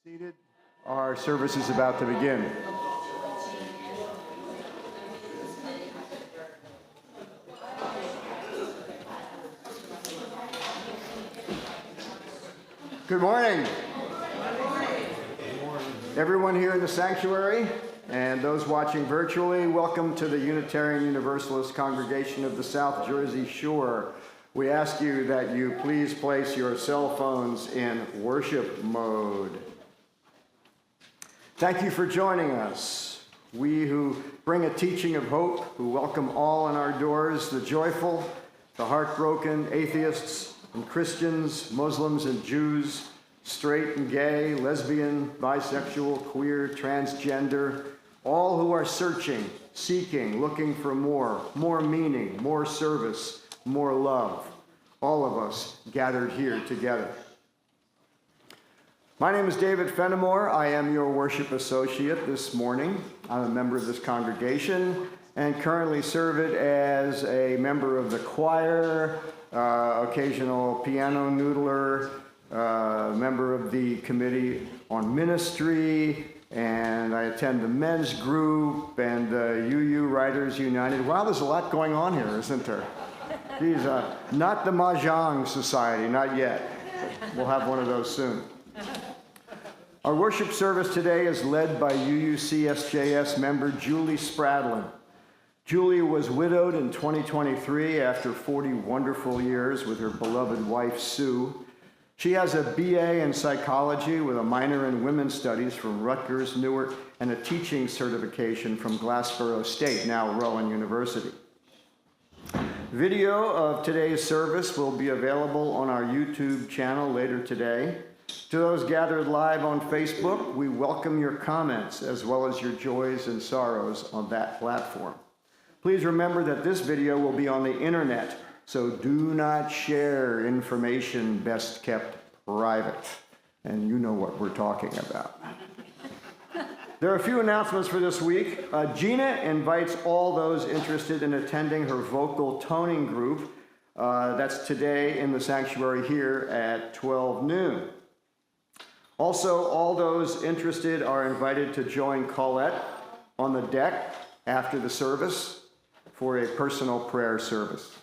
Seated. Our service is about to begin. Good morning. Everyone here in the sanctuary and those watching virtually, welcome to the Unitarian Universalist Congregation of the South Jersey Shore. We ask you that you please place your cell phones in worship mode. Thank you for joining us. We who bring a teaching of hope, who welcome all in our doors, the joyful, the heartbroken, atheists and Christians, Muslims and Jews, straight and gay, lesbian, bisexual, queer, transgender, all who are searching, seeking, looking for more meaning, more service, more love. All of us gathered here together. My name is David Fenimore. I am your worship associate this morning. I'm a member of this congregation and currently serve it as a member of the choir, occasional piano noodler, member of the committee on ministry, and I attend the men's group and the UU Writers United. Wow, there's a lot going on here, isn't there? Geez, not the Mahjong Society, not yet. We'll have one of those soon. Our worship service today is led by UUCSJS member Julie Spradlin. Julie was widowed in 2023 after 40 wonderful years with her beloved wife, Sue. She has a BA in psychology with a minor in women's studies from Rutgers, Newark, and a teaching certification from Glassboro State, now Rowan University. Video of today's service will be available on our YouTube channel later today. To those gathered live on Facebook, we welcome your comments as well as your joys and sorrows on that platform. Please remember that this video will be on the internet, so do not share information best kept private. And you know what we're talking about. There are a few announcements for this week. Gina invites all those interested in attending her vocal toning group. That's today in the sanctuary here at 12 noon. Also, all those interested are invited to join Colette on the deck after the service for a personal prayer service.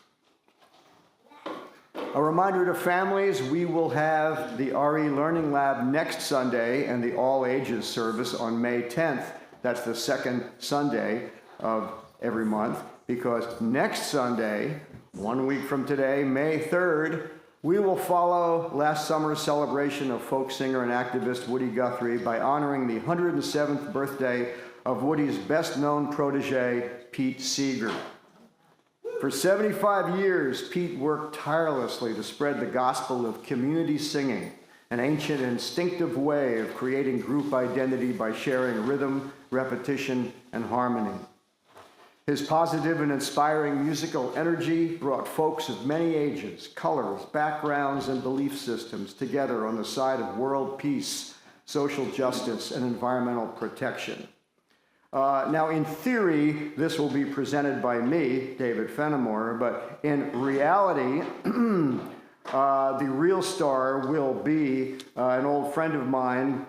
A reminder to families, we will have the RE Learning Lab next Sunday and the All Ages service on May 10th. That's the second Sunday of every month, because next Sunday, 1 week from today, May 3rd, we will follow last summer's celebration of folk singer and activist Woody Guthrie by honoring the 107th birthday of Woody's best-known protege, Pete Seeger. For 75 years, Pete worked tirelessly to spread the gospel of community singing, an ancient instinctive way of creating group identity by sharing rhythm, repetition, and harmony. His positive and inspiring musical energy brought folks of many ages, colors, backgrounds, and belief systems together on the side of world peace, social justice, and environmental protection. Now, in theory, this will be presented by me, David Fenimore, but in reality, the real star will be an old friend of mine,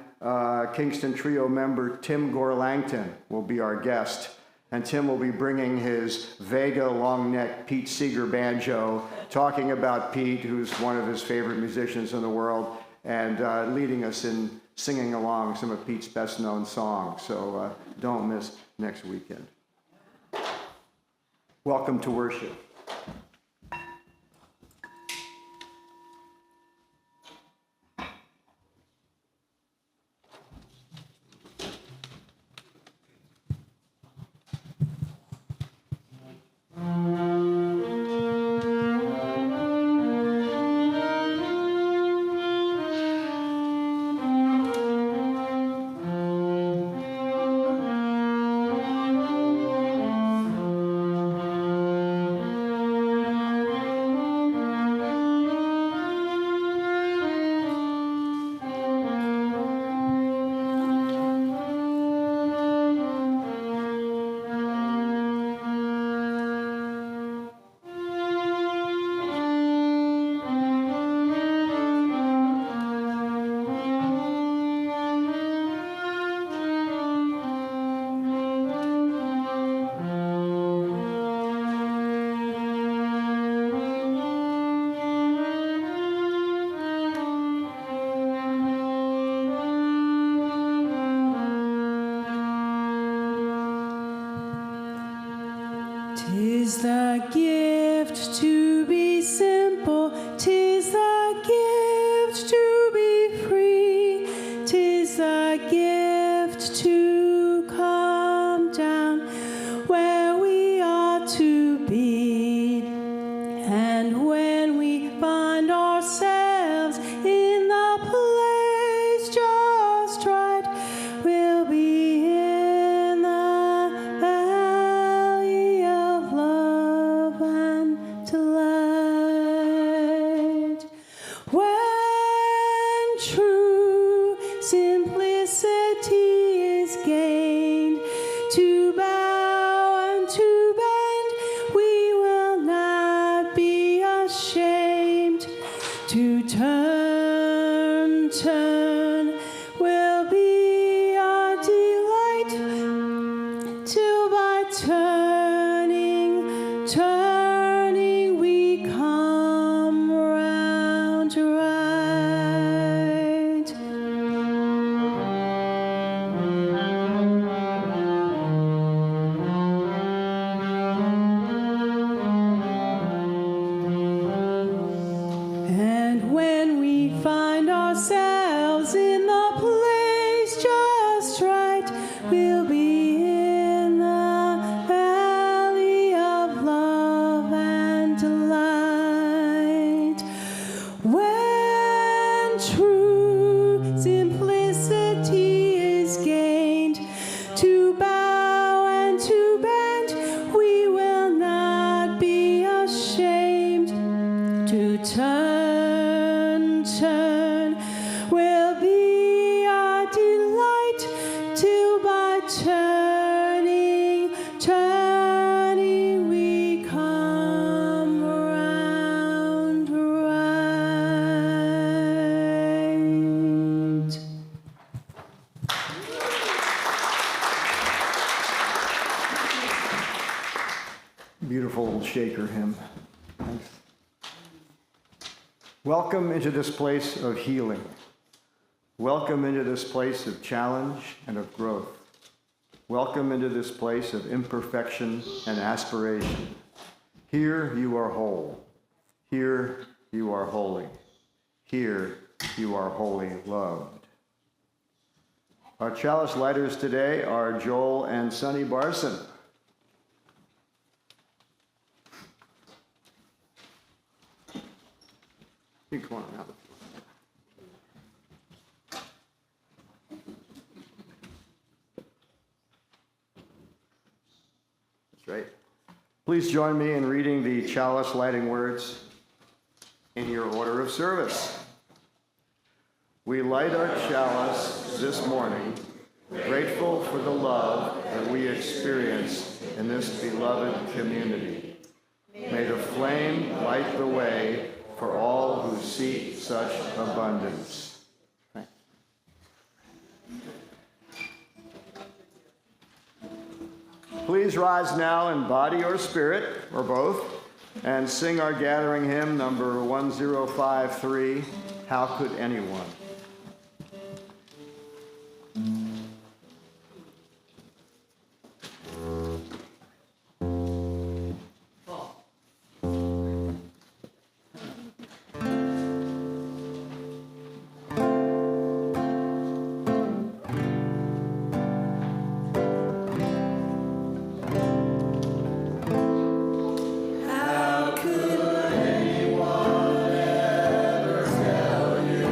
Kingston Trio member Tim Gore-Langton will be our guest. And Tim will be bringing his Vega long neck Pete Seeger banjo, talking about Pete, who's one of his favorite musicians in the world, and leading us in singing along some of Pete's best known songs. So don't miss next weekend. Welcome to worship. gift to be simple, 'tis the gift to be free, 'tis the gift to come down where we ought to be. And when we find ourselves in the place just right, we'll be in the valley of love and delight. When true simplicity is gained, to bow and to bend, we will not be ashamed. To turn will be our delight, till by turning we come round right. And when we find ourselves in the place just right, we'll be in the valley of love and delight. When true simplicity is gained, to bow and to bend, we will not be ashamed. To turn will be our delight, till by turning we come round right. Beautiful little shaker hymn. Thanks. Welcome into this place of healing. Welcome into this place of challenge and of growth. Welcome into this place of imperfection and aspiration. Here you are whole. Here you are holy. Here you are wholly loved. Our chalice lighters today are Joel and Sonny Barson. You can come on out. That's right. Please join me in reading the chalice lighting words in your order of service. We light our chalice this morning, grateful for the love that we experience in this beloved community. May the flame light the way for all who seek such abundance. Thanks. Please rise now in body or spirit, or both, and sing our gathering hymn number 1053, How Could Anyone? How could anyone ever tell you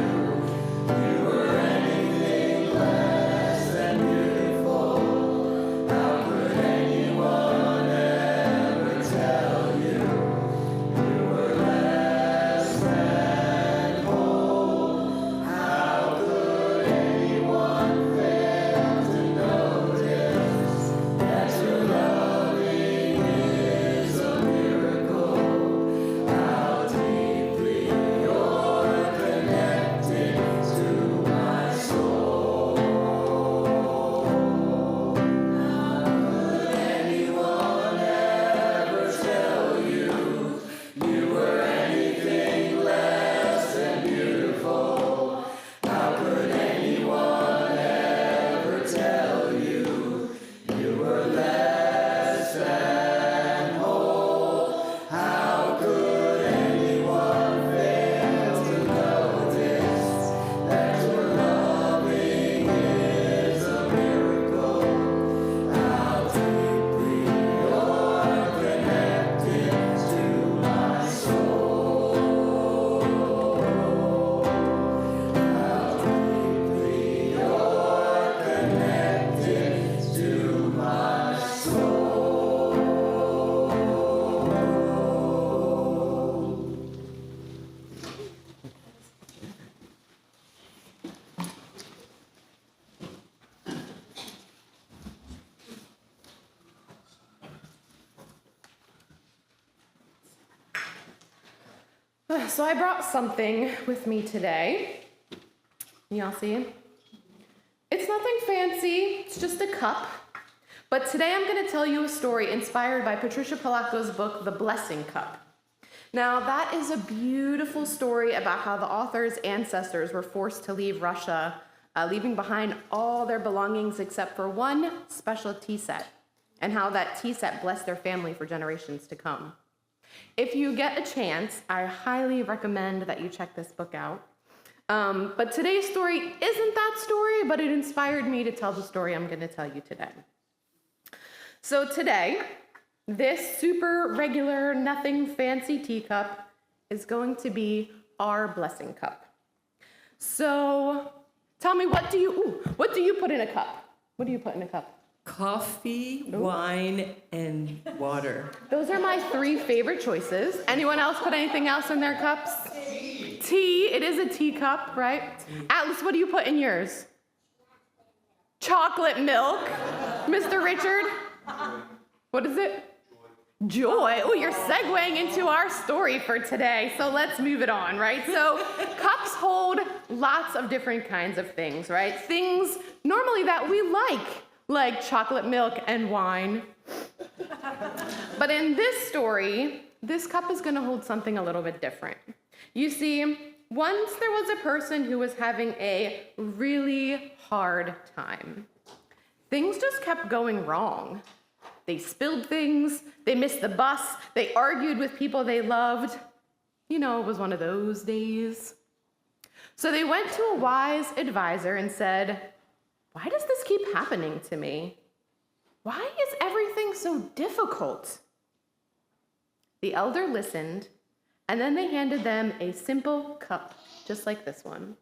So I brought something with me today. Y'all see it? It's nothing fancy, it's just a cup. But today I'm going to tell you a story inspired by Patricia Polacco's book, The Blessing Cup. Now, that is a beautiful story about how the author's ancestors were forced to leave Russia, leaving behind all their belongings except for one special tea set, and how that tea set blessed their family for generations to come. If you get a chance, I highly recommend that you check this book out. But today's story isn't that story, but it inspired me to tell the story I'm going to tell you today. So today, this super regular, nothing fancy teacup is going to be our blessing cup. So tell me, what do you put in a cup? What do you put in a cup? Coffee, wine, and water. Those are my 3 favorite choices. Anyone else put anything else in their cups? Tea. It is a teacup, right? Atlas, what do you put in yours? Chocolate milk. Mr. Richard? What is it? Joy. Oh, you're segueing into our story for today. So let's move it on, right? So cups hold lots of different kinds of things, right? Things normally that we like chocolate milk and wine. But in this story, this cup is going to hold something a little bit different. You see, once there was a person who was having a really hard time. Things just kept going wrong. They spilled things, they missed the bus, they argued with people they loved. You know, it was one of those days. So they went to a wise advisor and said, "Why does this keep happening to me? Why is everything so difficult?" The elder listened, and then they handed them a simple cup, just like this one.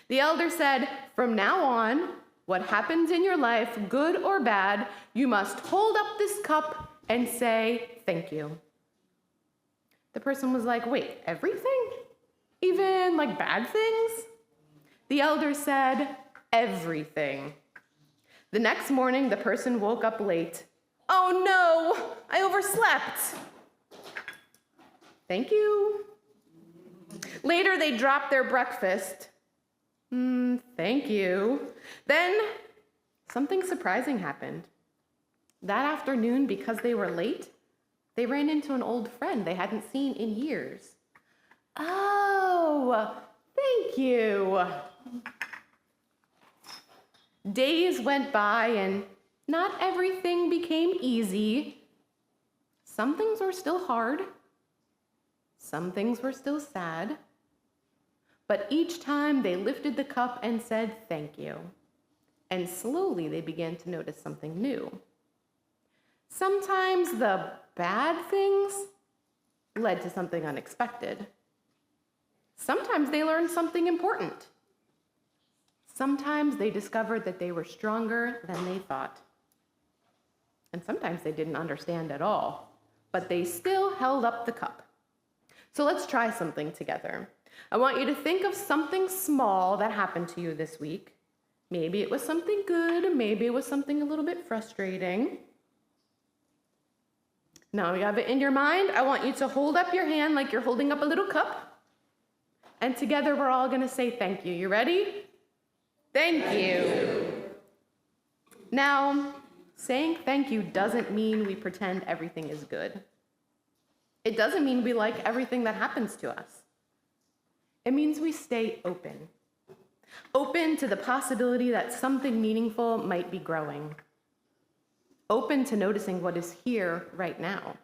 The elder said, "From now on, what happens in your life, good or bad, you must hold up this cup and say thank you." The person was like, "Wait, everything? Even like bad things?" The elder said, "Everything." The next morning, the person woke up late. "Oh no, I overslept." "Thank you." Later, they dropped their breakfast. "Thank you." Then something surprising happened. That afternoon, because they were late, they ran into an old friend they hadn't seen in years. "Oh, thank you." Days went by and not everything became easy. Some things were still hard. Some things were still sad. But each time they lifted the cup and said thank you. And slowly they began to notice something new. Sometimes the bad things led to something unexpected. Sometimes they learned something important. Sometimes they discovered that they were stronger than they thought. And sometimes they didn't understand at all, but they still held up the cup. So let's try something together. I want you to think of something small that happened to you this week. Maybe it was something good, maybe it was something a little bit frustrating. Now you have it in your mind. I want you to hold up your hand like you're holding up a little cup. And together we're all going to say thank you. You ready? Thank you. Now, saying thank you doesn't mean we pretend everything is good. It doesn't mean we like everything that happens to us. It means we stay open. Open to the possibility that something meaningful might be growing. Open to noticing what is here right now.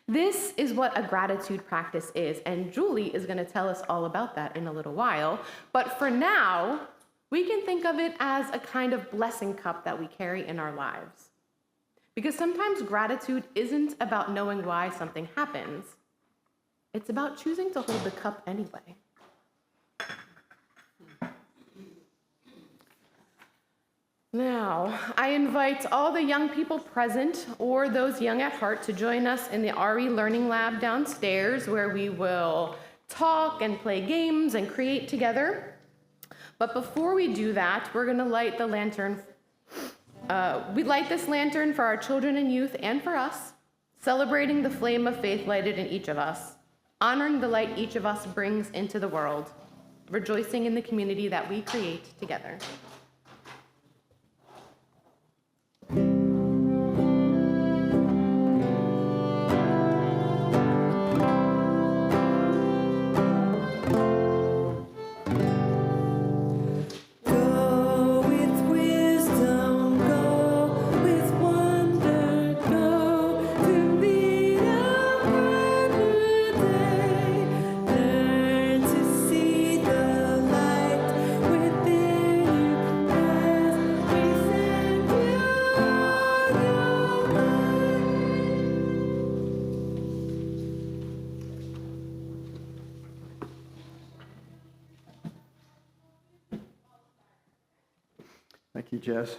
This is what a gratitude practice is, and Julie is going to tell us all about that in a little while. But for now, we can think of it as a kind of blessing cup that we carry in our lives. Because sometimes gratitude isn't about knowing why something happens. It's about choosing to hold the cup anyway. Now, I invite all the young people present or those young at heart to join us in the RE Learning Lab downstairs, where we will talk and play games and create together. But before we do that, we're going to light the lantern. We light this lantern for our children and youth and for us, celebrating the flame of faith lighted in each of us. honoring the light each of us brings into the world, rejoicing in the community that we create together. Thank you, Jess.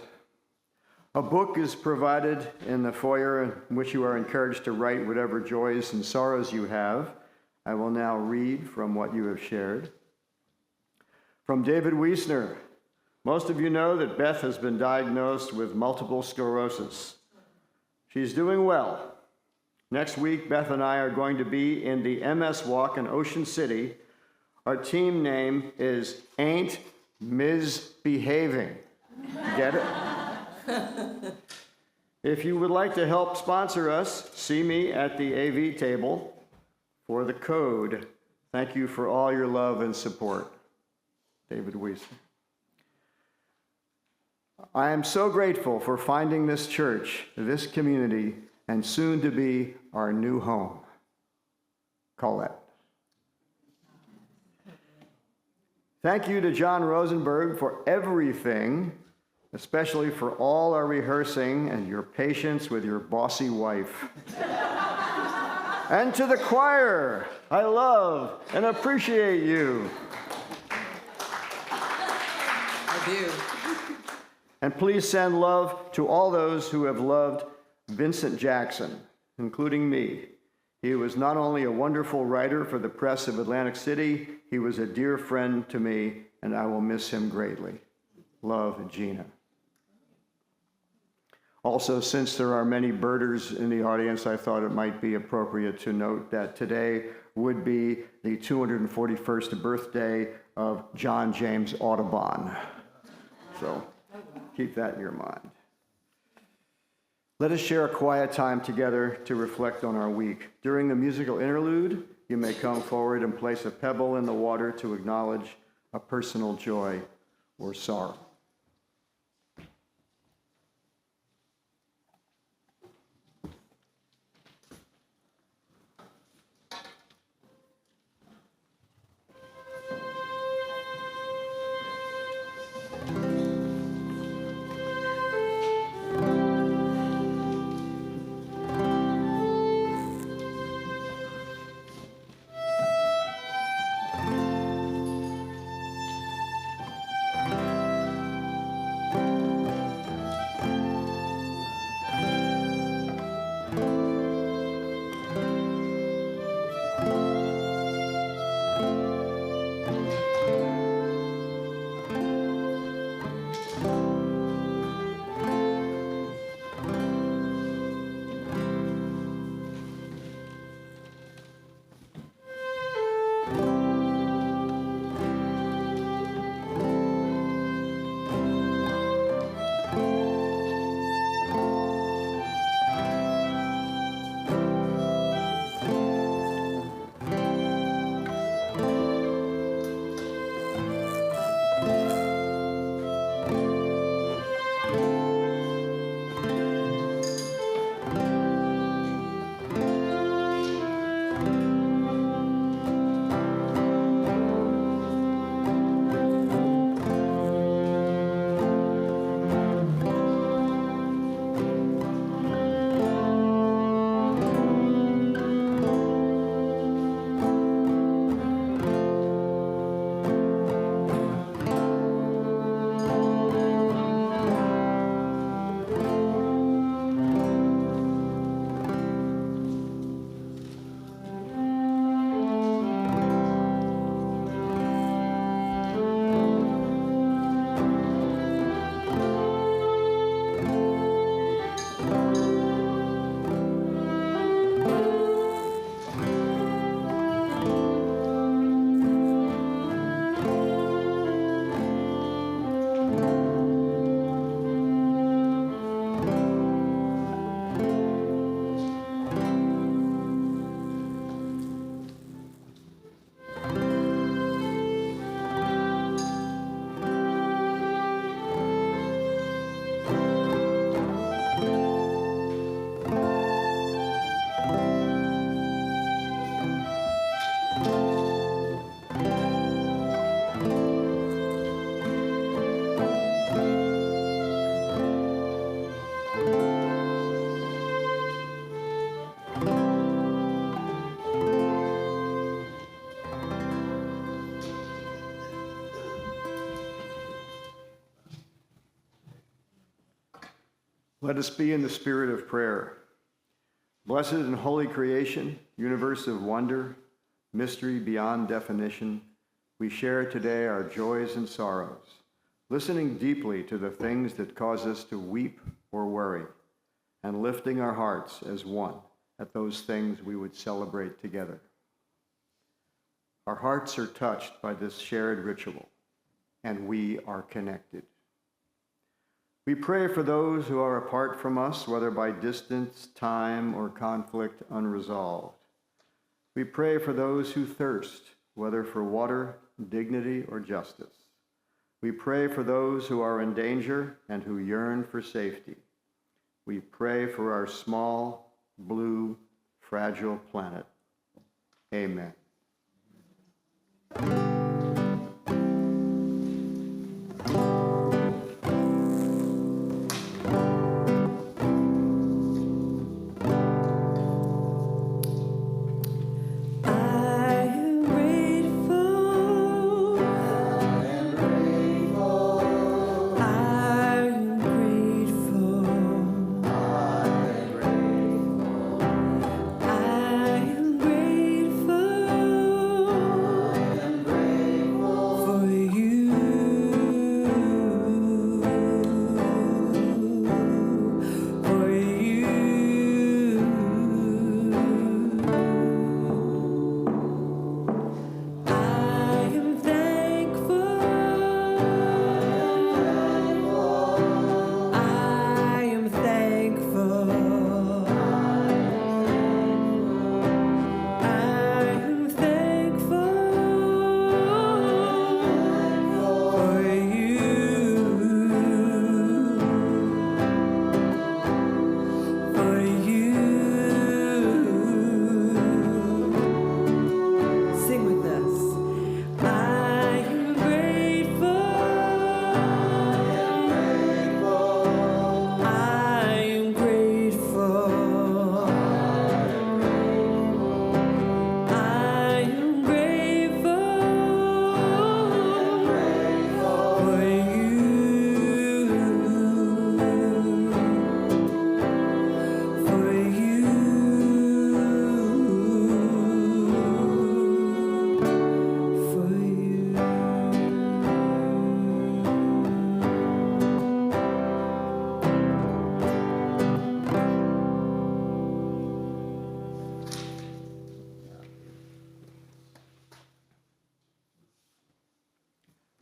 A book is provided in the foyer in which you are encouraged to write whatever joys and sorrows you have. I will now read from what you have shared. From David Wiesner. Most of you know that Beth has been diagnosed with multiple sclerosis. She's doing well. Next week, Beth and I are going to be in the MS Walk in Ocean City. Our team name is Ain't Misbehaving. Get it? If you would like to help sponsor us, see me at the AV table for the code. Thank you for all your love and support. David Wiesner. I am so grateful for finding this church, this community, and soon to be our new home. Colette. Thank you to John Rosenberg for everything, especially for all our rehearsing and your patience with your bossy wife. And to the choir, I love and appreciate you. I do. And please send love to all those who have loved Vincent Jackson, including me. He was not only a wonderful writer for the press of Atlantic City, he was a dear friend to me, and I will miss him greatly. Love, Gina. Also, since there are many birders in the audience, I thought it might be appropriate to note that today would be the 241st birthday of John James Audubon. So keep that in your mind. Let us share a quiet time together to reflect on our week. During the musical interlude, you may come forward and place a pebble in the water to acknowledge a personal joy or sorrow. Let us be in the spirit of prayer. Blessed and holy creation, universe of wonder, mystery beyond definition, we share today our joys and sorrows, listening deeply to the things that cause us to weep or worry, and lifting our hearts as one at those things we would celebrate together. Our hearts are touched by this shared ritual, and we are connected. We pray for those who are apart from us, whether by distance, time, or conflict unresolved. We pray for those who thirst, whether for water, dignity, or justice. We pray for those who are in danger and who yearn for safety. We pray for our small, blue, fragile planet. Amen.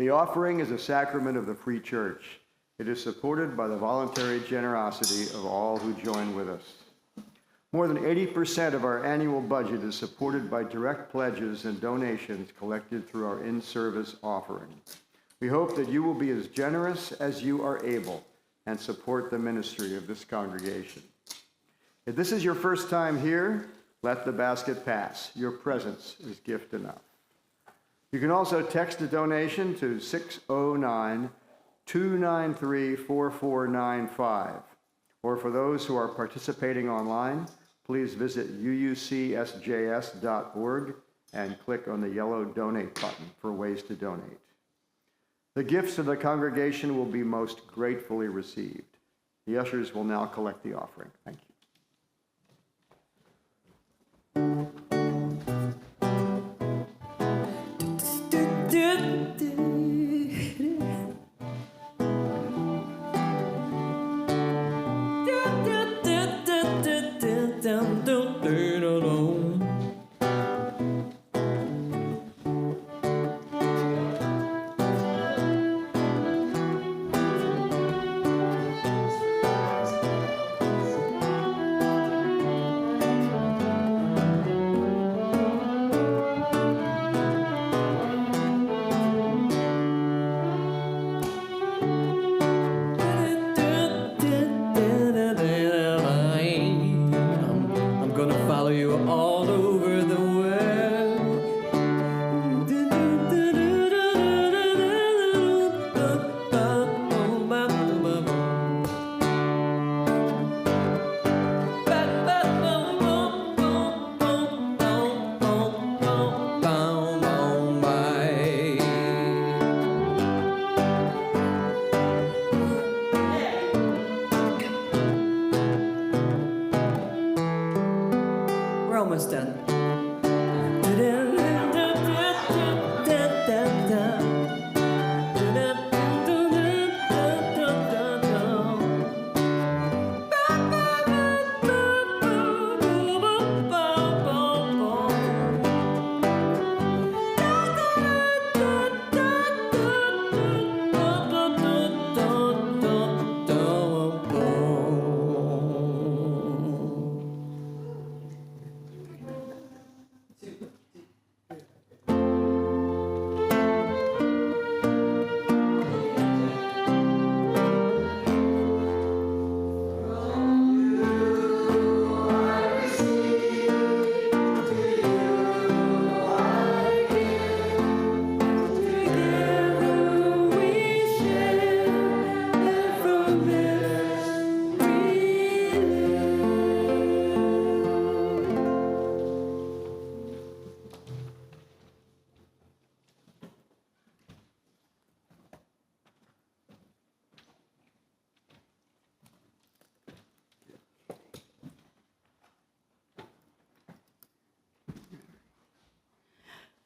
The offering is a sacrament of the Free Church. It is supported by the voluntary generosity of all who join with us. More than 80% of our annual budget is supported by direct pledges and donations collected through our in-service offering. We hope that you will be as generous as you are able and support the ministry of this congregation. If this is your first time here, let the basket pass. Your presence is gift enough. You can also text a donation to 609-293-4495. Or for those who are participating online, please visit uucsjs.org and click on the yellow donate button for ways to donate. The gifts of the congregation will be most gratefully received. The ushers will now collect the offering. Thank you.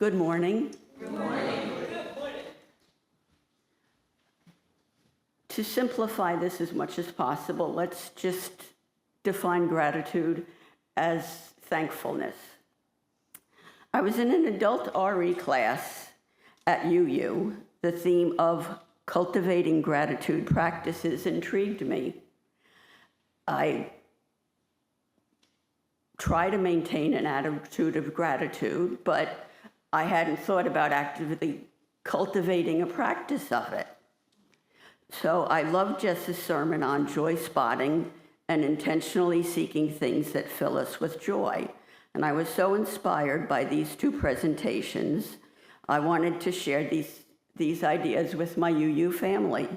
Good morning. To simplify this as much as possible, let's just define gratitude as thankfulness. I was in an adult RE class at UU. The theme of cultivating gratitude practices intrigued me. I try to maintain an attitude of gratitude, but I hadn't thought about actively cultivating a practice of it. So I loved Jess's sermon on joy spotting and intentionally seeking things that fill us with joy. And I was so inspired by these two presentations, I wanted to share these ideas with my UU family,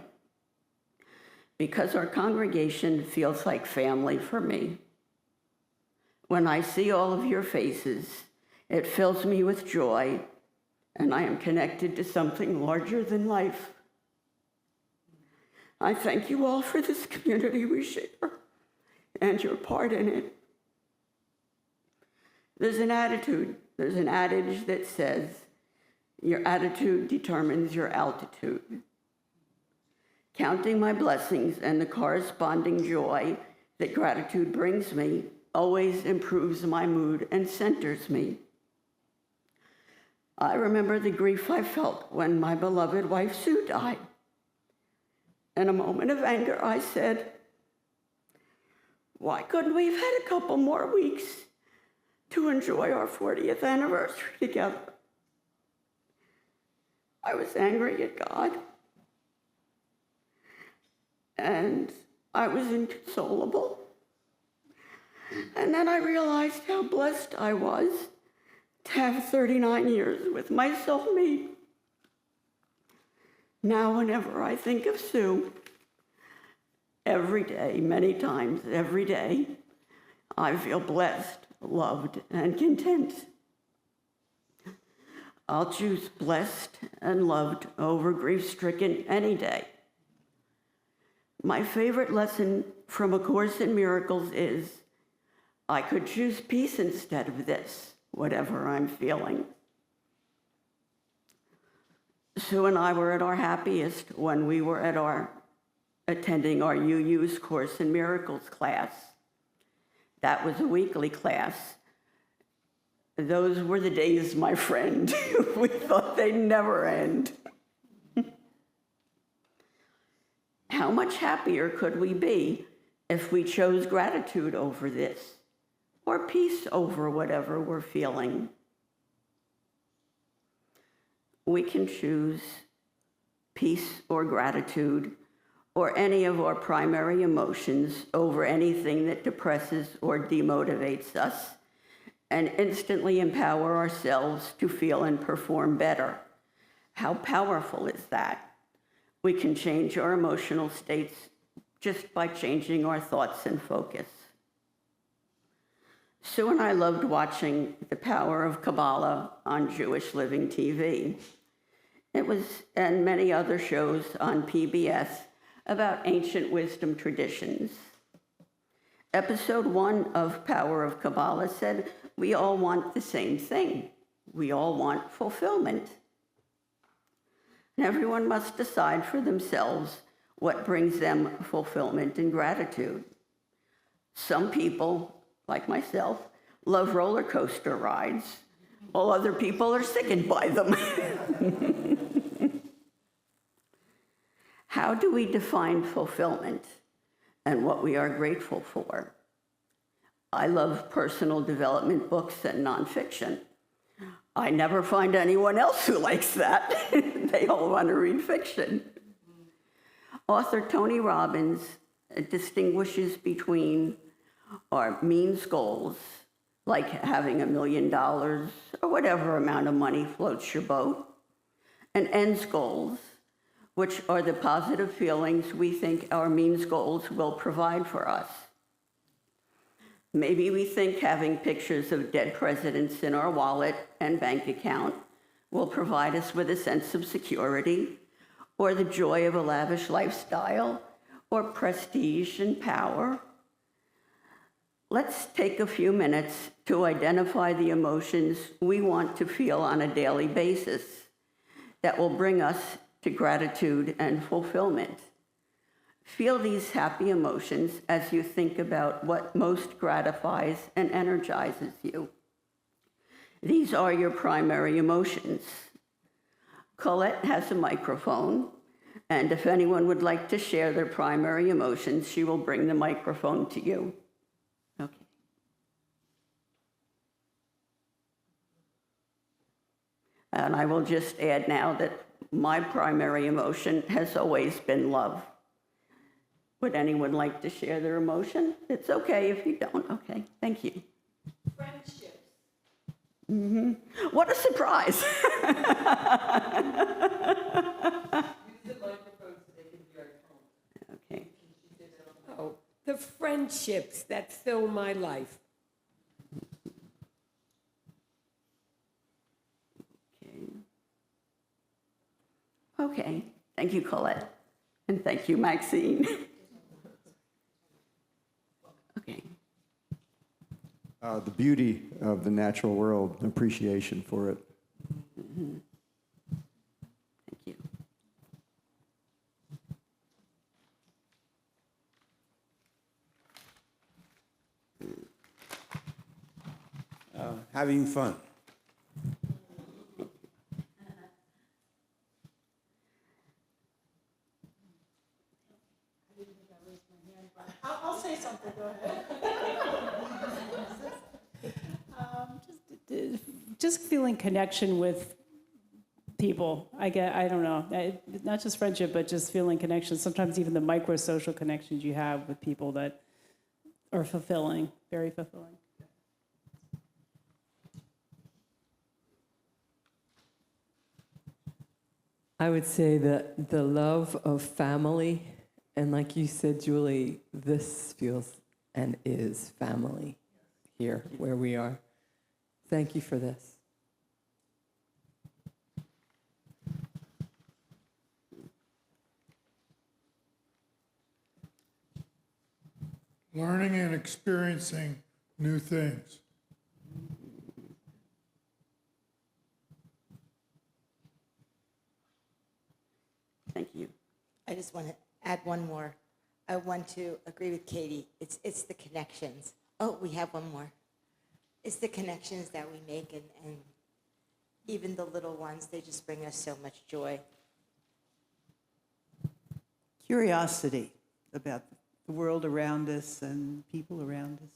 because our congregation feels like family for me. When I see all of your faces, it fills me with joy, and I am connected to something larger than life. I thank you all for this community we share and your part in it. There's an adage that says, your attitude determines your altitude. Counting my blessings and the corresponding joy that gratitude brings me always improves my mood and centers me. I remember the grief I felt when my beloved wife Sue died. In a moment of anger, I said, why couldn't we have had a couple more weeks to enjoy our 40th anniversary together? I was angry at God, and I was inconsolable. And then I realized how blessed I was to have 39 years with my soulmate. Now, whenever I think of Sue, every day, many times every day, I feel blessed, loved, and content. I'll choose blessed and loved over grief-stricken any day. My favorite lesson from A Course in Miracles is, I could choose peace instead of this, whatever I'm feeling. Sue and I were at our happiest when we were attending our UU's Course in Miracles class. That was a weekly class. Those were the days, my friend. We thought they'd never end. How much happier could we be if we chose gratitude over this, or peace over whatever we're feeling? We can choose peace or gratitude or any of our primary emotions over anything that depresses or demotivates us, and instantly empower ourselves to feel and perform better. How powerful is that? We can change our emotional states just by changing our thoughts and focus. Sue and I loved watching The Power of Kabbalah on Jewish Living TV. It was, and many other shows on PBS about ancient wisdom traditions. Episode 1 of Power of Kabbalah said, we all want the same thing. We all want fulfillment. And everyone must decide for themselves what brings them fulfillment and gratitude. Some people, like myself, love roller coaster rides, while other people are sickened by them. How do we define fulfillment and what we are grateful for? I love personal development books and nonfiction. I never find anyone else who likes that. They all want to read fiction. Author Tony Robbins distinguishes between our means goals, like having $1 million or whatever amount of money floats your boat, and ends goals, which are the positive feelings we think our means goals will provide for us. Maybe we think having pictures of dead presidents in our wallet and bank account will provide us with a sense of security, or the joy of a lavish lifestyle, or prestige and power. let's take a few minutes to identify the emotions we want to feel on a daily basis that will bring us to gratitude and fulfillment. Feel these happy emotions as you think about what most gratifies and energizes you. These are your primary emotions. Colette has a microphone, and if anyone would like to share their primary emotions, she will bring the microphone to you. Okay. And I will just add now that my primary emotion has always been love. Would anyone like to share their emotion? It's okay if you don't. Okay, thank you. Friendships. What a surprise. Use the microphone so they can hear at home. Okay. Oh, the friendships that fill my life. Okay, thank you, Colette. And thank you, Maxine. Okay. The beauty of the natural world, appreciation for it. Thank you. Having fun. I'll say something, go ahead. Just feeling connection with people. I don't know, not just friendship, but just feeling connection. Sometimes even the micro-social connections you have with people that are fulfilling, very fulfilling. I would say that the love of family, and like you said, Julie, this feels and is family here where we are. Thank you for this. Learning and experiencing new things. Thank you. I just want to add one more. I want to agree with Katy. It's the connections. Oh, we have one more. It's the connections that we make, and even the little ones, they just bring us so much joy. Curiosity about the world around us and people around us.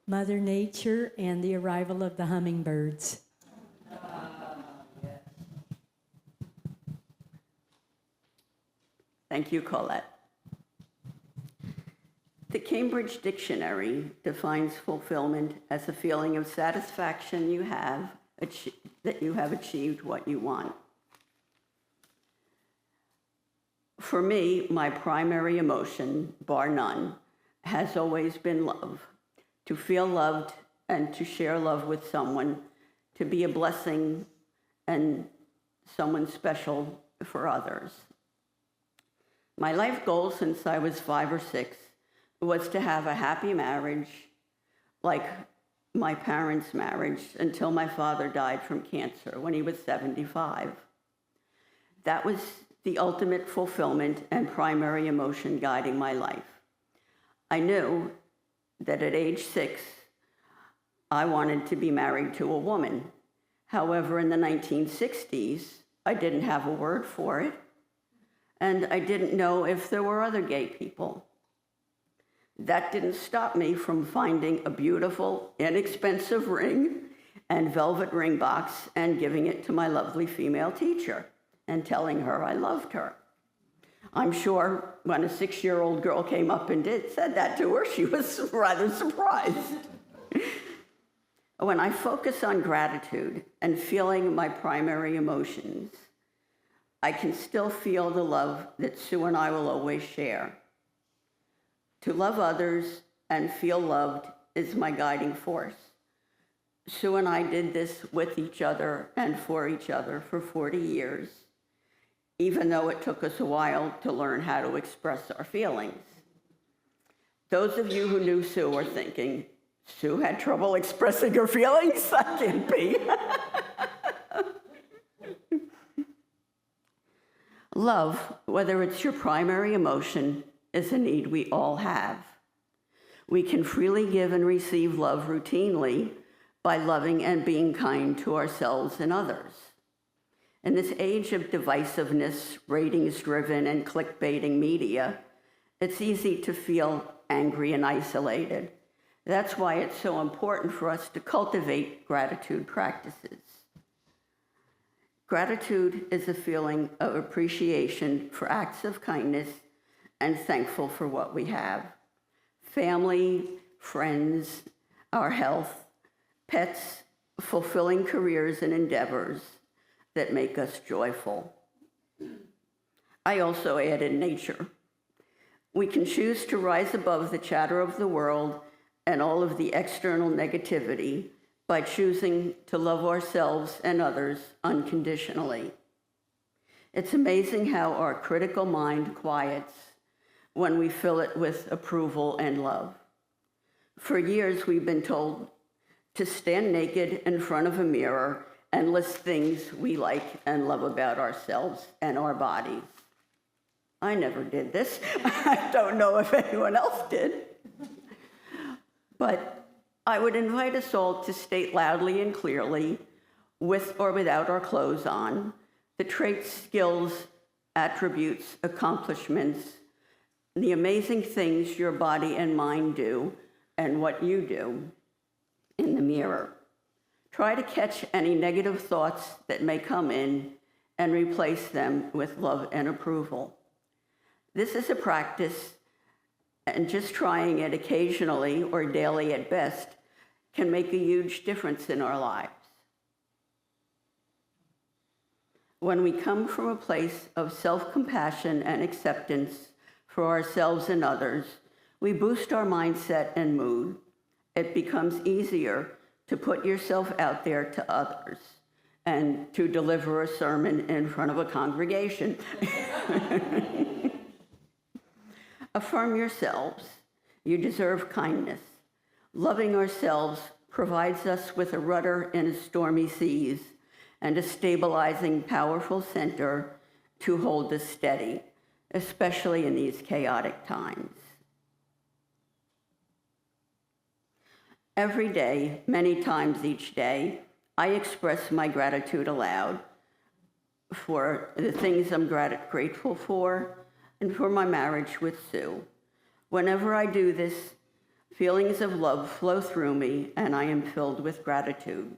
Mother Nature and the arrival of the hummingbirds. Thank you, Colette. The Cambridge Dictionary defines fulfillment as a feeling of satisfaction that you have achieved what you want. For me, my primary emotion, bar none, has always been love. To feel loved and to share love with someone, to be a blessing and someone special for others. My life goal since I was 5 or 6 was to have a happy marriage like my parents' marriage until my father died from cancer when he was 75. That was the ultimate fulfillment and primary emotion guiding my life. I knew that at age 6, I wanted to be married to a woman. However, in the 1960s, I didn't have a word for it, and I didn't know if there were other gay people. That didn't stop me from finding a beautiful, inexpensive ring and velvet ring box and giving it to my lovely female teacher and telling her I loved her. I'm sure when a 6-year-old girl came up and said that to her, she was rather surprised. When I focus on gratitude and feeling my primary emotions, I can still feel the love that Sue and I will always share. To love others and feel loved is my guiding force. Sue and I did this with each other and for each other for 40 years, even though it took us a while to learn how to express our feelings. Those of you who knew Sue are thinking, Sue had trouble expressing her feelings? That can't be. Love, whether it's your primary emotion, is a need we all have. We can freely give and receive love routinely by loving and being kind to ourselves and others. In this age of divisiveness, ratings-driven, and clickbaiting media, it's easy to feel angry and isolated. That's why it's so important for us to cultivate gratitude practices. Gratitude is a feeling of appreciation for acts of kindness and thankful for what we have. Family, friends, our health, pets, fulfilling careers and endeavors that make us joyful. I also added nature. We can choose to rise above the chatter of the world and all of the external negativity by choosing to love ourselves and others unconditionally. It's amazing how our critical mind quiets when we fill it with approval and love. For years, we've been told to stand naked in front of a mirror and list things we like and love about ourselves and our bodies. I never did this. I don't know if anyone else did. But I would invite us all to state loudly and clearly, with or without our clothes on, the traits, skills, attributes, accomplishments, the amazing things your body and mind do, and what you do in the mirror. Try to catch any negative thoughts that may come in and replace them with love and approval. This is a practice, and just trying it occasionally or daily at best can make a huge difference in our lives. When we come from a place of self-compassion and acceptance for ourselves and others, we boost our mindset and mood. It becomes easier to put yourself out there to others and to deliver a sermon in front of a congregation. Affirm yourselves. You deserve kindness. Loving ourselves provides us with a rudder in stormy seas and a stabilizing, powerful center to hold us steady, especially in these chaotic times. Every day, many times each day, I express my gratitude aloud for the things I'm grateful for and for my marriage with Sue. Whenever I do this, feelings of love flow through me and I am filled with gratitude.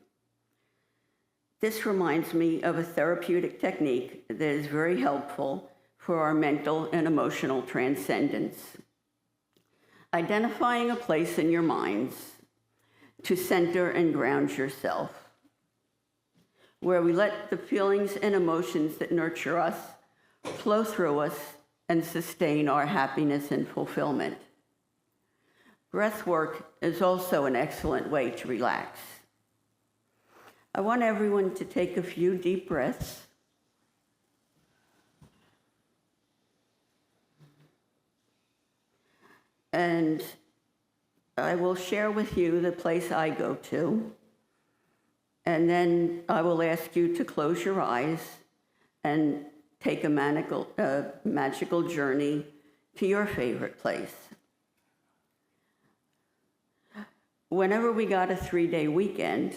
This reminds me of a therapeutic technique that is very helpful for our mental and emotional transcendence. Identifying a place in your minds to center and ground yourself, where we let the feelings and emotions that nurture us flow through us and sustain our happiness and fulfillment. Breath work is also an excellent way to relax. I want everyone to take a few deep breaths. And I will share with you the place I go to. And then I will ask you to close your eyes and take a magical journey to your favorite place. Whenever we got a 3-day weekend,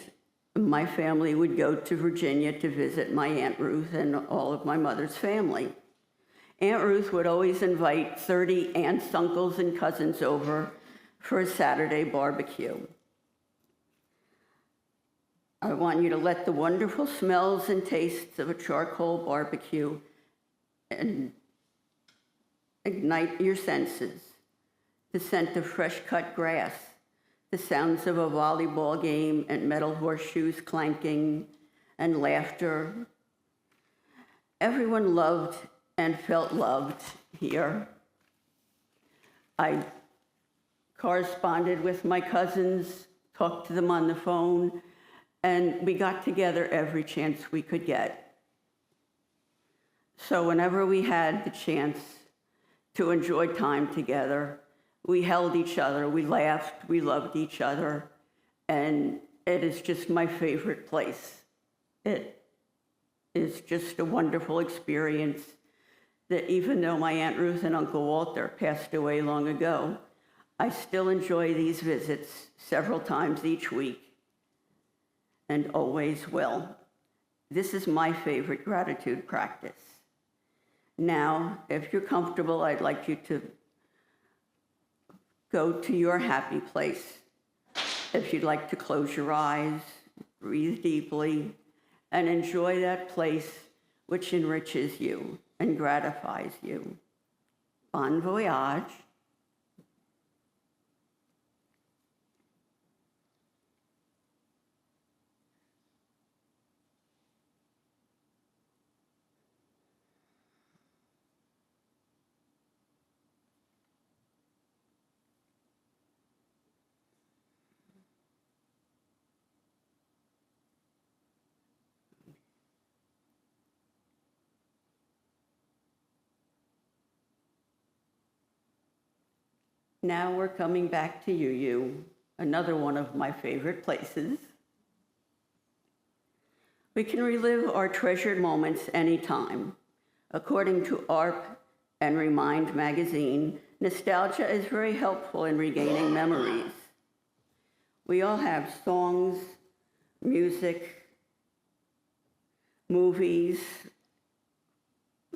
my family would go to Virginia to visit my Aunt Ruth and all of my mother's family. Aunt Ruth would always invite 30 aunts, uncles, and cousins over for a Saturday barbecue. I want you to let the wonderful smells and tastes of a charcoal barbecue and ignite your senses. The scent of fresh-cut grass, the sounds of a volleyball game and metal horseshoes clanking, and laughter. Everyone loved and felt loved here. I corresponded with my cousins, talked to them on the phone, and we got together every chance we could get. So whenever we had the chance to enjoy time together, we held each other, we laughed, we loved each other, and it is just my favorite place. It is just a wonderful experience that even though my Aunt Ruth and Uncle Walter passed away long ago, I still enjoy these visits several times each week and always will. This is my favorite gratitude practice. Now, if you're comfortable, I'd like you to go to your happy place. If you'd like to close your eyes, breathe deeply, and enjoy that place which enriches you and gratifies you. Bon voyage. Now we're coming back to you, another one of my favorite places. We can relive our treasured moments anytime. According to ARP and Remind magazine, nostalgia is very helpful in regaining memories. We all have songs, music, movies,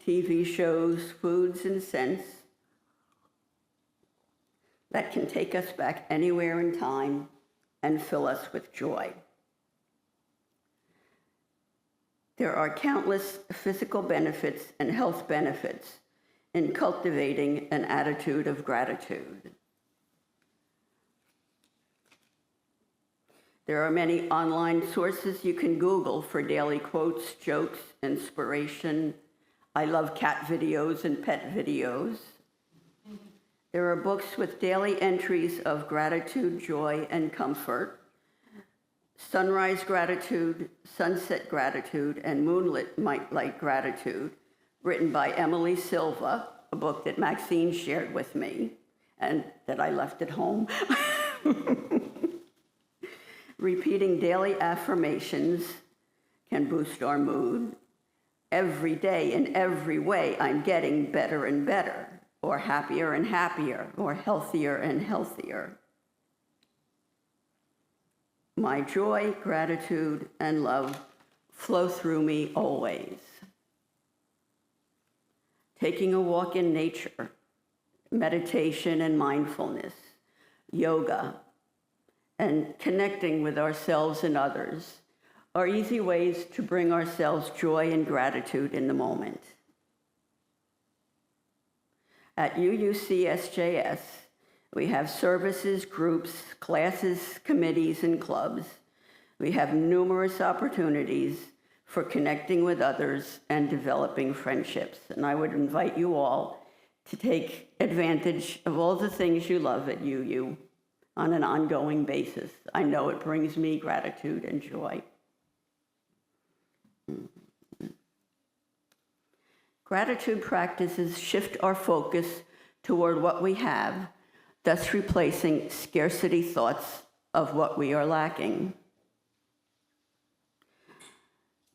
TV shows, foods, and scents that can take us back anywhere in time and fill us with joy. There are countless physical benefits and health benefits in cultivating an attitude of gratitude. There are many online sources you can Google for daily quotes, jokes, inspiration. I love cat videos and pet videos. There are books with daily entries of gratitude, joy, and comfort. Sunrise gratitude, sunset gratitude, and moonlit light gratitude, written by Emily Silva, a book that Maxine shared with me and that I left at home. Repeating daily affirmations can boost our mood. Every day, in every way, I'm getting better and better, or happier and happier, or healthier and healthier. My joy, gratitude, and love flow through me always. Taking a walk in nature, meditation and mindfulness, yoga, and connecting with ourselves and others are easy ways to bring ourselves joy and gratitude in the moment. At UUCSJS, we have services, groups, classes, committees, and clubs. We have numerous opportunities for connecting with others and developing friendships. And I would invite you all to take advantage of all the things you love at UU on an ongoing basis. I know it brings me gratitude and joy. Gratitude practices shift our focus toward what we have, thus replacing scarcity thoughts of what we are lacking.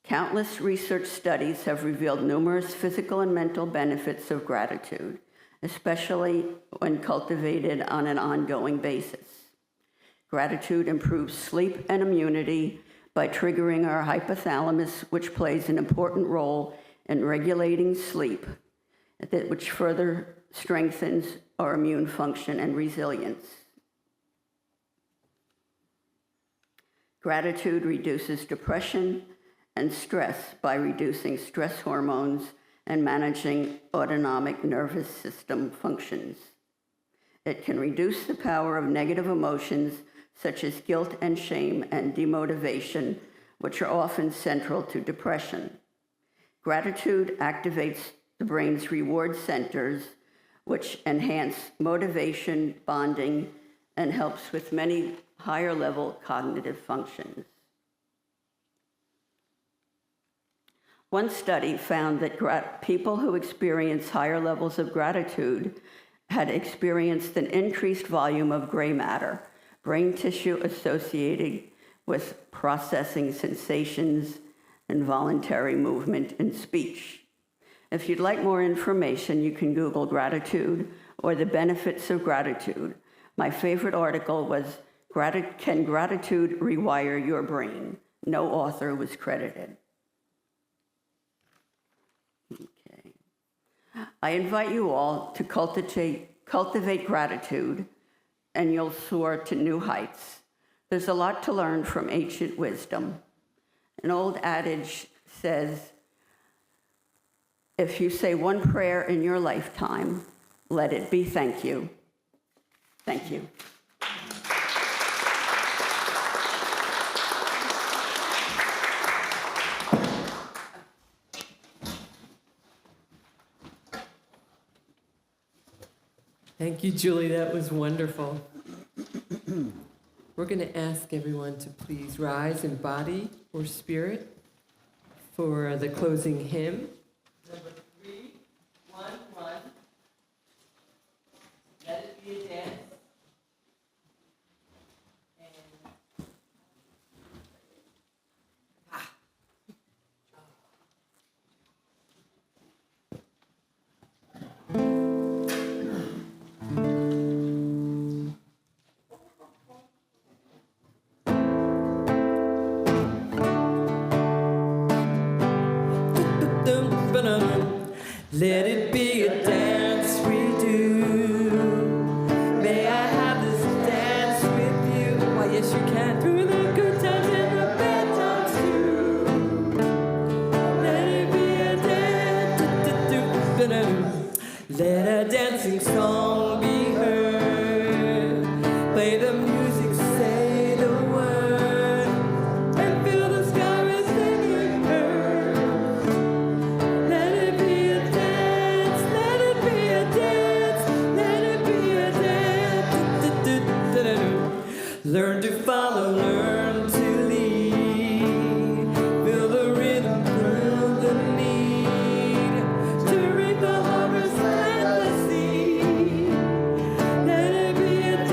Countless research studies have revealed numerous physical and mental benefits of gratitude, especially when cultivated on an ongoing basis. Gratitude improves sleep and immunity by triggering our hypothalamus, which plays an important role in regulating sleep, which further strengthens our immune function and resilience. Gratitude reduces depression and stress by reducing stress hormones and managing autonomic nervous system functions. It can reduce the power of negative emotions such as guilt and shame and demotivation, which are often central to depression. Gratitude activates the brain's reward centers, which enhance motivation, bonding, and helps with many higher level cognitive functions. One study found that people who experience higher levels of gratitude had experienced an increased volume of gray matter, brain tissue associated with processing sensations and voluntary movement and speech. If you'd like more information, you can Google gratitude or the benefits of gratitude. My favorite article was, Can Gratitude Rewire Your Brain? No author was credited. Okay. I invite you all to cultivate gratitude, and you'll soar to new heights. There's a lot to learn from ancient wisdom. An old adage says, if you say one prayer in your lifetime, let it be thank you. Thank you. Thank you, Julie. That was wonderful. We're going to ask everyone to please rise in body or spirit for the closing hymn. Number 311. Let it be a dance. Let it be a dance we do. May I have this dance with you? Why, yes, you can. Through the good times and the bad times too. Let it be a dance. Let a dancing song be heard. Play the music, say the word, and fill the sky with singing birds. Let it be a dance, let it be a dance, let it be a dance. Learn to follow, learn to lead. Feel the rhythm, feel the need to reap the harvest, plant the seed. Let it be a dance.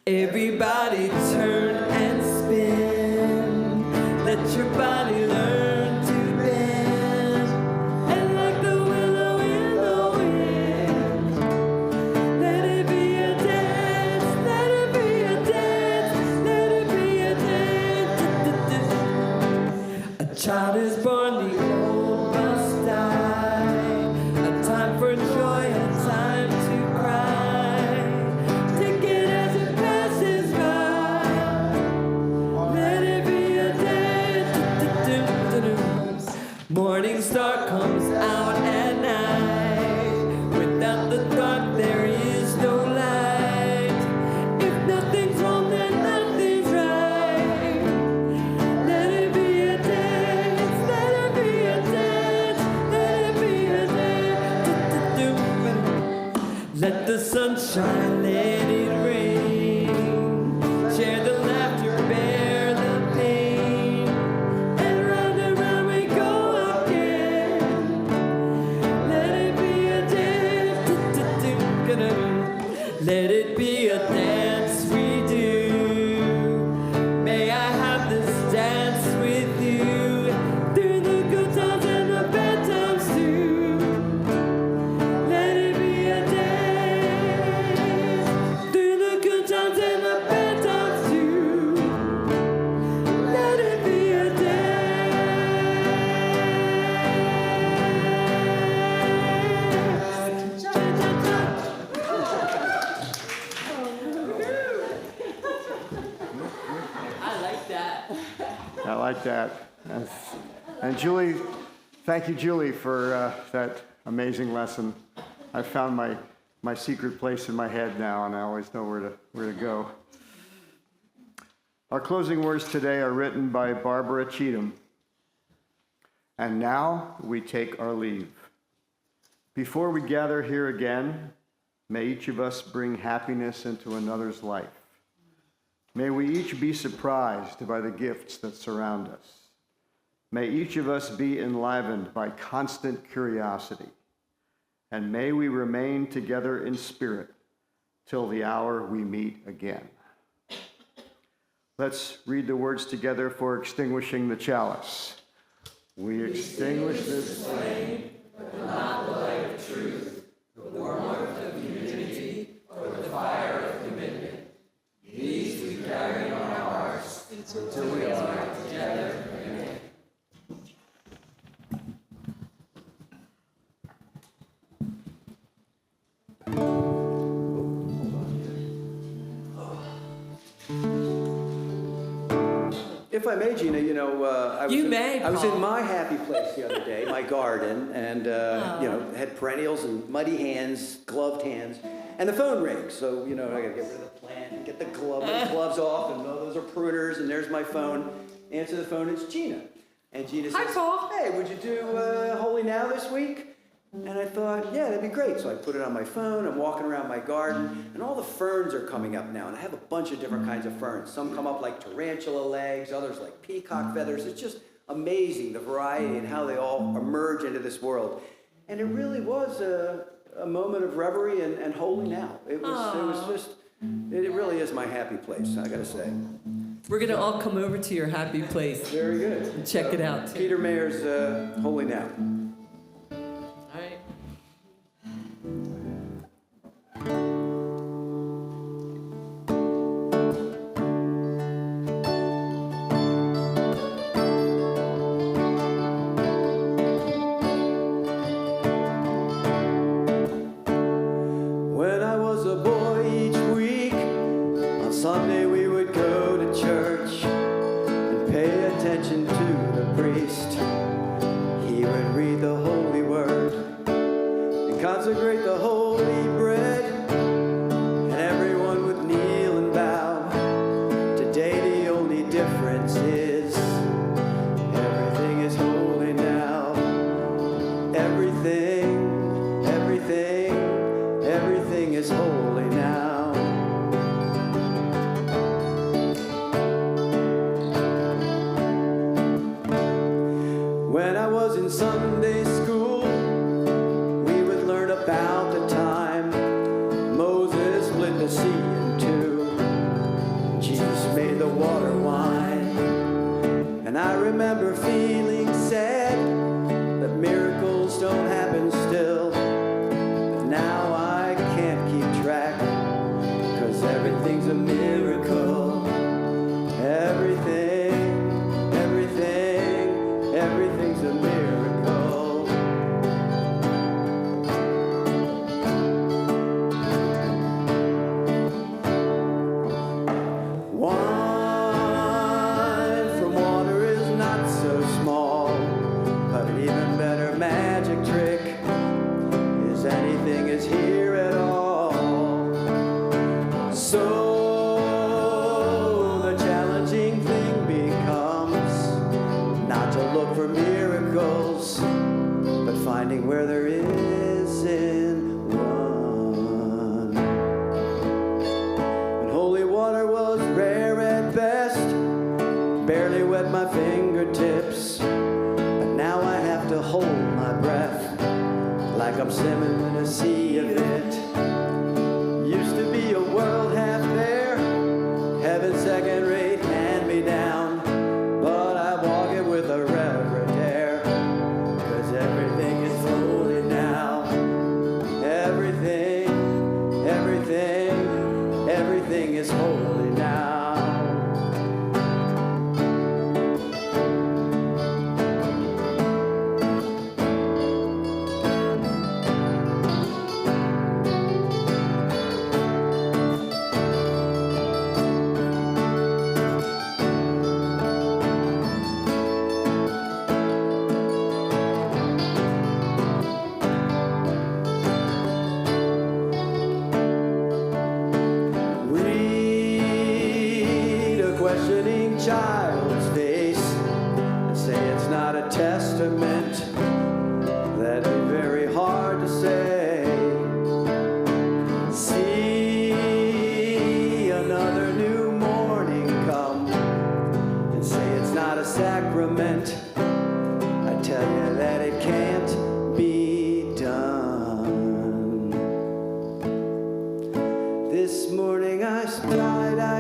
Everybody turn and spin. Let your body learn to bend. And like the willow in the wind, let it be a dance, let it be a dance, let it be a dance. A child is born, the old must die. A time for joy, a time to cry. Take it as it passes by. Let it be a dance. Morning star comes out at night. Without the dark, there is no light. If nothing's wrong, then nothing's right. Let it be a dance. Let it be a dance. Let it be a dance. Let the sun shine, let it rain. Share the laughter, bear the pain. And round we go again. Let it be a dance. Let it be a dance we do. May I have this dance with you through the good times and the bad times too. Let it be a dance through the good times and the bad times too. Let it be a dance. I like that. I like that. And Julie, thank you, Julie, for that amazing lesson. I found my secret place in my head now, and I always know where to go. Our closing words today are written by Barbara Cheatham. And now we take our leave. Before we gather here again, may each of us bring happiness into another's life. May we each be surprised by the gifts that surround us. May each of us be enlivened by constant curiosity, and may we remain together in spirit till the hour we meet again. Let's read the words together for extinguishing the chalice. We extinguish this flame, but not the light of truth, the warmth of unity, or the fire of commitment. These we carry in our hearts until we are together again. If I may, Gina, I was Paul. in my happy place the other day, my garden, and had perennials and muddy hands, gloved hands, and the phone rings. So I got to get rid of the plant and get the gloves off, and those are pruners, and there's my phone. Answer the phone, it's Gina, and Gina says, Hi, Paul. "Hey, would you do Holy Now this week?" And I thought, yeah, that'd be great. So I put it on my phone, I'm walking around my garden, and all the ferns are coming up now. And I have a bunch of different kinds of ferns. Some come up like tarantula legs, others like peacock feathers. It's just amazing, the variety and how they all emerge into this world. And it really was a moment of reverie and holy now. It really is my happy place, I gotta say. We're going to all come over to your happy place. Very good. And check it out. Too. Peter Mayer's Holy Now. All right. When I was a boy, each week on Sunday we would go to church and pay attention to the priest. He would read the holy word and consecrate the holy bread, and everyone would kneel and bow. Today the only difference is everything is holy now. Everything is holy now. When I was in Sunday school, we would learn about the time Moses split the sea in two. Jesus made the water wine. And I remember feeling sad that miracles don't happen still. But now I can't keep track, 'cause everything's a miracle. Everything's a miracle. Wine from water is not so small, but an even better magic trick is anything is here at all. So the challenging thing becomes not to look for miracles, but finding where there isn't one. When holy water was rare at best, barely wet my fingertips, but now I have to hold my breath like I'm swimming in a sea of it. Used to be a world half there, heaven second rate, hand me down, but I walk it with a reverent air, 'cause everything is holy now. Everything is holy now.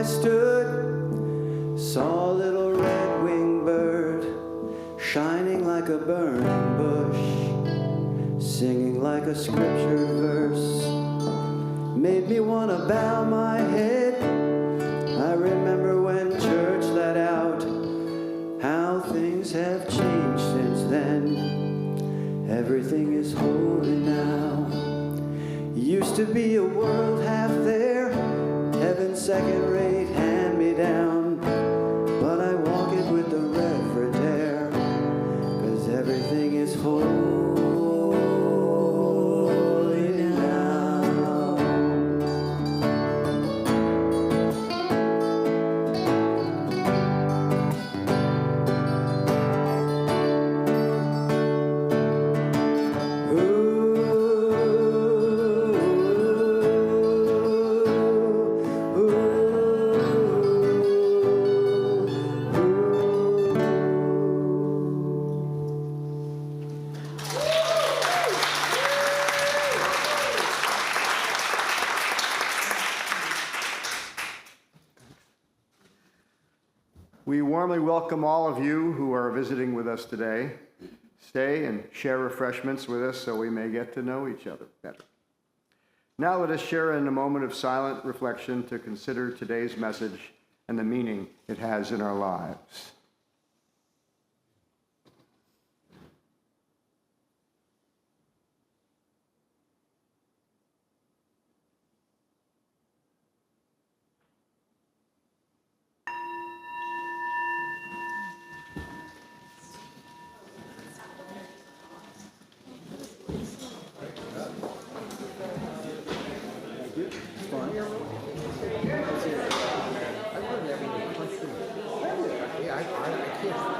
stood, saw a little red-winged bird, shining like a burning bush, singing like a scripture verse, made me want to bow my head. I remember when church let out, how things have changed since then. Everything is holy now. Used to be a world half there, heaven second rate, hand me down. But I walk it with the reverent air, 'cause everything is holy now. We warmly welcome all of you who are visiting with us today. Stay and share refreshments with us so we may get to know each other better. Now let us share in a moment of silent reflection to consider today's message and the meaning it has in our lives. I can't